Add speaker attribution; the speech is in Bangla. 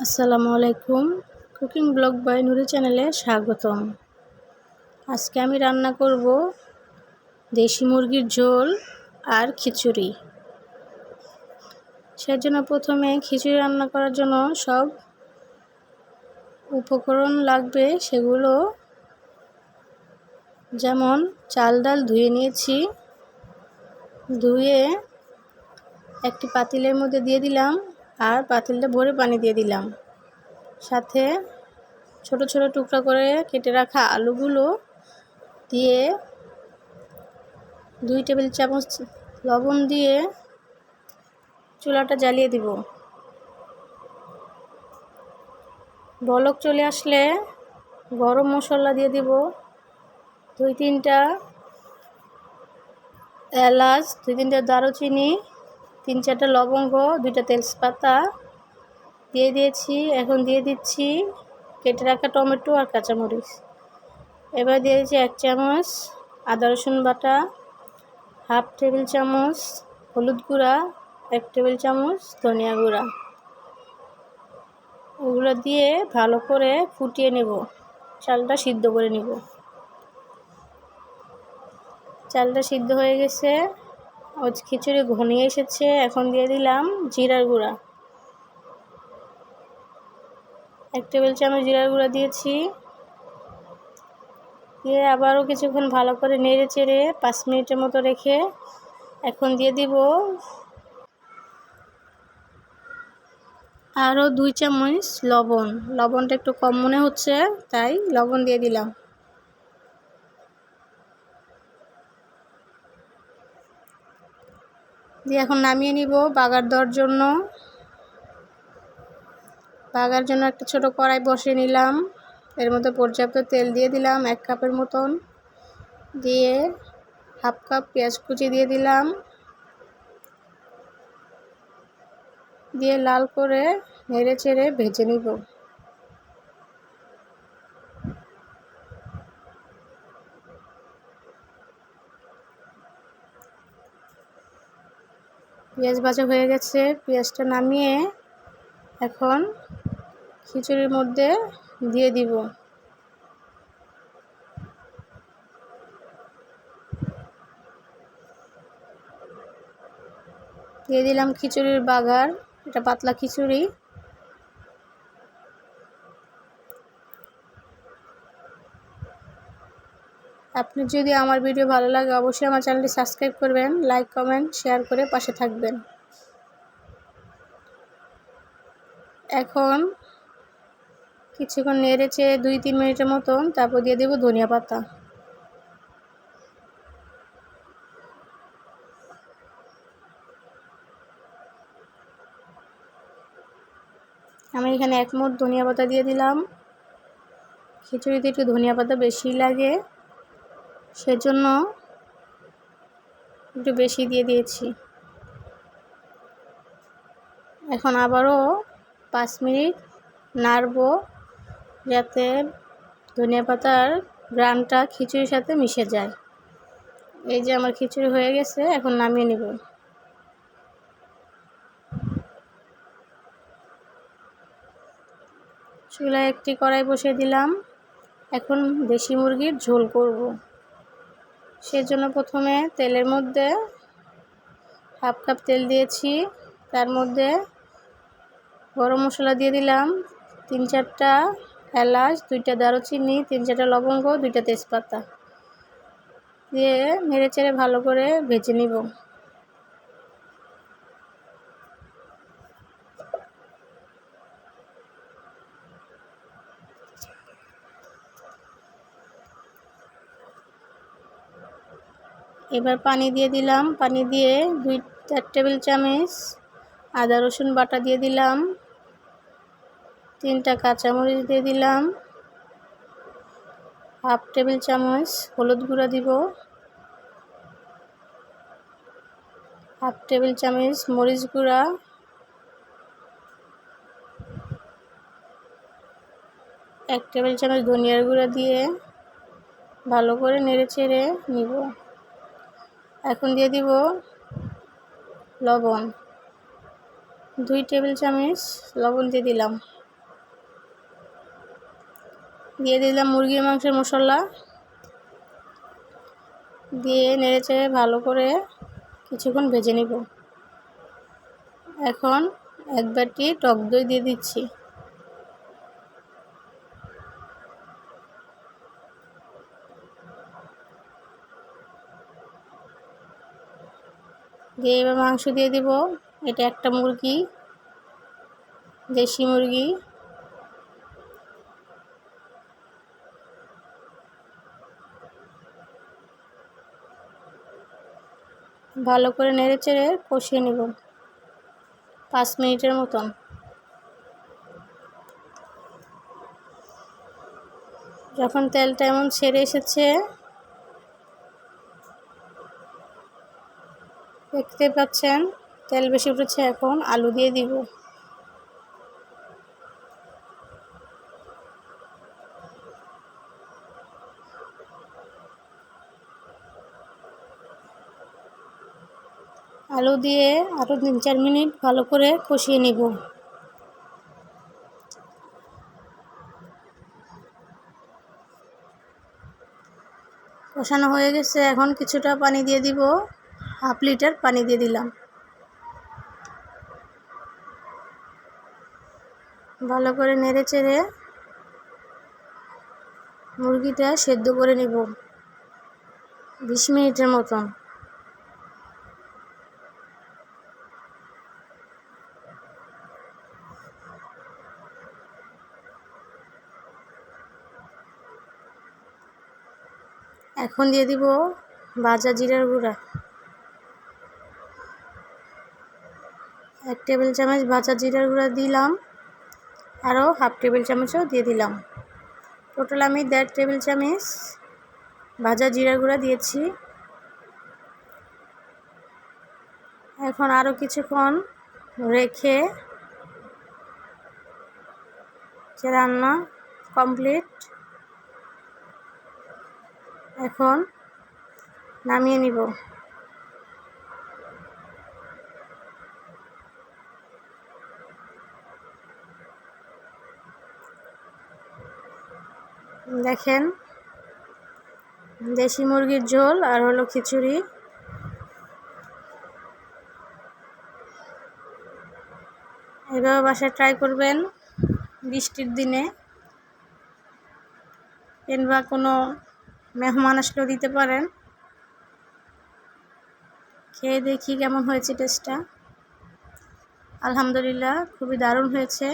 Speaker 1: আসসালামু আলাইকুম। কুকিং ব্লগ বাই নুরি চ্যানেলে স্বাগতম। আজকে আমি রান্না করব দেশি মুরগির ঝোল আর খিচুড়ি। সেজন্য প্রথমে খিচুড়ি রান্না করার জন্য সব উপকরণ লাগবে, সেগুলো যেমন চাল ডাল ধুয়ে নিয়েছি, ধুয়ে একটি পাতিলের মধ্যে দিয়ে দিলাম আর পাতিলটা ভরে পানি দিয়ে দিলাম। সাথে ছোট ছোট টুকরা করে কেটে রাখা আলুগুলো দিয়ে 2 টেবিল চামচ লবণ দিয়ে চুলাটা জ্বালিয়ে দিব। বলক চলে আসলে গরম মশলা দিয়ে দিব, 2-3টা এলাচ, 2-3টা দারুচিনি, 3-4টা লবঙ্গ, 2টা তেজপাতা দিয়ে দিয়েছি। এখন দিয়ে দিচ্ছি কেটে রাখা টমেটো আর কাঁচামরিচ। এবার দিয়ে দিচ্ছি 1 চামচ আদা রসুন বাটা, 1/2 টেবিল চামচ হলুদ গুঁড়া, 1 টেবিল চামচ ধনিয়া গুঁড়া। ওগুলো দিয়ে ভালো করে ফুটিয়ে নেব, চালটা সিদ্ধ করে নেব। চালটা সিদ্ধ হয়ে গেছে, খিচুড়ি ঘনিয়ে এসেছে। এখন দিয়ে দিলাম জিরার গুঁড়া, 1 টেবিল চামচ জিরার গুঁড়া দিয়েছি। দিয়ে আবারও কিছুক্ষণ ভালো করে নেড়ে চেড়ে 5 মিনিটের মতো রেখে এখন দিয়ে দিব আরও 2 চামচ লবণ। লবণটা একটু কম মনে হচ্ছে, তাই লবণ দিয়ে দিলাম। দিয়ে এখন নামিয়ে নিব। বাগার দেওয়ার জন্য একটা ছোট কড়াই বসিয়ে নিলাম। এর মধ্যে পর্যাপ্ত তেল দিয়ে দিলাম 1 কাপের মতন। দিয়ে 1/2 কাপ পেঁয়াজ কুচি দিয়ে দিলাম। দিয়ে লাল করে নেড়ে চেড়ে ভেজে নিব। পেঁয়াজ ভাজা হয়ে গেছে, পেঁয়াজটা নামিয়ে এখন খিচুড়ির মধ্যে দিয়ে দিব। দিয়ে দিলাম খিচুড়ির বাগার, এটা পাতলা খিচুড়ি। আপনি যদি আমার ভিডিও ভালো লাগে অবশ্যই আমার চ্যানেলটি সাবস্ক্রাইব করবেন, লাইক কমেন্ট শেয়ার করে পাশে থাকবেন। এখন কিছুক্ষণ নেড়ে চেড়ে 2-3 মিনিটের মতন, তারপর দিয়ে দেব ধনিয়া পাতা। আমি এখানে 1 মুঠ ধনিয়া পাতা দিয়ে দিলাম। খিচুড়িতে একটু ধনিয়া পাতা বেশি লাগে, সেজন্য একটু বেশি দিয়ে দিয়েছি। এখন আবারও 5 মিনিট নাড়ব, যাতে ধনিয়া পাতার ঘ্রাণটা খিচুড়ির সাথে মিশে যায়। এই যে আমার খিচুড়ি হয়ে গেছে, এখন নামিয়ে নেব। চুলায় একটি কড়াই বসিয়ে দিলাম। এখন দেশি মুরগির ঝোল করব। সেজন্য প্রথমে তেলের মধ্যে 1/2 কাপ তেল দিয়েছি। তার মধ্যে গরম মশলা দিয়ে দিলাম 3-4টা এলাচ, 2টা দারুচিনি, 3-4টা লবঙ্গ, 2টা তেজপাতা দিয়ে নেড়ে চেড়ে ভালো করে ভেজে নিব। এবার পানি দিয়ে দিলাম। পানি দিয়ে 2-4 টেবিল চামচ আদা রসুন বাটা দিয়ে দিলাম, 3টা কাঁচামরিচ দিয়ে দিলাম, 1/2 টেবিল চামচ হলুদ গুঁড়া দিব, 1/2 টেবিল চামচ মরিচ গুঁড়া, 1 টেবিল চামচ ধনিয়ার গুঁড়া দিয়ে ভালো করে নেড়ে চেড়ে নিব। এখন দিয়ে দিব লবণ, 2 টেবিল চামচ লবণ দিয়ে দিলাম। দিয়ে দিলাম মুরগির মাংসের মশলা, দিয়ে নেড়েচেড়ে ভালো করে কিছুক্ষণ ভেজে নিব। এখন এক বাটি টক দই দিয়ে দিচ্ছি। দিয়ে এবার মাংস দিয়ে দিব। এটা একটা মুরগি, দেশি মুরগি। ভালো করে নেড়েচেড়ে কষিয়ে নেব 5 মিনিটের মতন। যখন তেলটা এমন ছেড়ে এসেছে, দেখতে পাচ্ছেন তেল বেশি উঠেছে, এখন আলু দিয়ে দিব। আলু দিয়ে আরও 3-4 মিনিট ভালো করে কষিয়ে নিব। কষানো হয়ে গেছে, এখন কিছুটা পানি দিয়ে দিব। 1/2 লিটার পানি দিয়ে দিলাম। ভালো করে নেড়েচেড়ে মুরগিটা সেদ্ধ করে নিব 20 মিনিটের মতন। এখন দিয়ে দিব ভাজা জিরার গুঁড়া, 1 টেবিল চামচ ভাজা জিরার গুঁড়া দিলাম, আরও 1/2 টেবিল চামচও দিয়ে দিলাম। টোটাল আমি 1.5 টেবিল চামচ ভাজা জিরার গুঁড়া দিয়েছি। এখন আরও কিছুক্ষণ রেখে রান্না কমপ্লিট। এখন নামিয়ে নিব। দেখেন দেশি মুরগির ঝোল আর হলো খিচুড়ি। এভাবে বাসায় ট্রাই করবেন বৃষ্টির দিনে, কিংবা কোনো মেহমান আসলেও দিতে পারেন। খেয়ে দেখি কেমন হয়েছে টেস্টটা। আলহামদুলিল্লাহ, খুবই দারুণ হয়েছে।